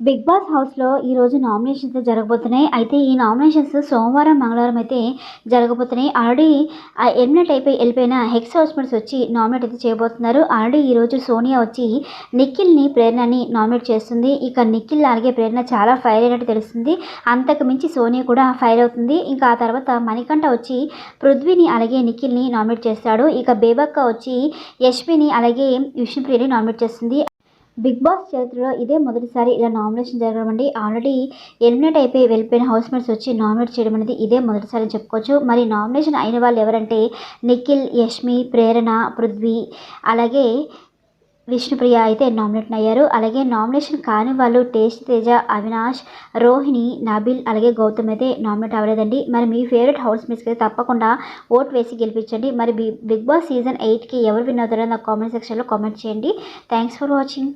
Big boss హౌస్‌లో ఈరోజు nominations జరగబోతున్నాయి. అయితే ఈ నామినేషన్స్ సోమవారం, మంగళవారం అయితే జరగబోతున్నాయి. ఆల్రెడీ ఎలిమినేట్ ఎళ్ళిపోయిన హెక్స్ హౌస్‌మేట్స్ వచ్చి నామినేట్ అయితే చేయబోతున్నారు. ఆల్రెడీ ఈరోజు సోనియా వచ్చి నిఖిల్‌ని, ప్రేరణని నామినేట్ చేస్తుంది. ఇక నిఖిల్ అలాగే ప్రేరణ చాలా ఫైర్ అయినట్టు తెలుస్తుంది. అంతకు మించి సోనియా కూడా ఫైర్ అవుతుంది. ఇంకా ఆ తర్వాత మణికంఠ వచ్చి పృథ్వీని అలాగే నిఖిల్‌ని నామినేట్ చేస్తాడు. ఇక బేబక్క వచ్చి యష్మిని అలాగే విష్ణుప్రియని నామినేట్ చేస్తుంది. బిగ్ బాస్ చరిత్రలో ఇదే మొదటిసారి ఇలా నామినేషన్ జరగడం అండి. ఆల్రెడీ ఎలిమినేట్ వెళ్ళిపోయిన హౌస్మేట్స్ వచ్చి నామినేట్ చేయడం అనేది ఇదే మొదటిసారి అని చెప్పుకోవచ్చు. మరి నామినేషన్ అయిన వాళ్ళు ఎవరంటే నిఖిల్, యష్మి, ప్రేరణ, పృథ్వీ అలాగే విష్ణుప్రియ అయితే నామినేట్ అయ్యారు. అలాగే నామినేషన్ కాని వాళ్ళు టేస్ట్ తేజ, అవినాష్, రోహిణి, నబిల్ అలాగే గౌతమ్ అయితే నామినేట్ అవ్వలేదండి. మరి మీ ఫేవరెట్ హౌస్మేట్స్కి అయితే తప్పకుండా ఓట్ వేసి గెలిపించండి. మరి బిగ్ బాస్ సీజన్ 8కి ఎవరు విన్ అవుతారో నాకు కామెంట్ సెక్షన్లో కామెంట్ చేయండి. Thanks for watching.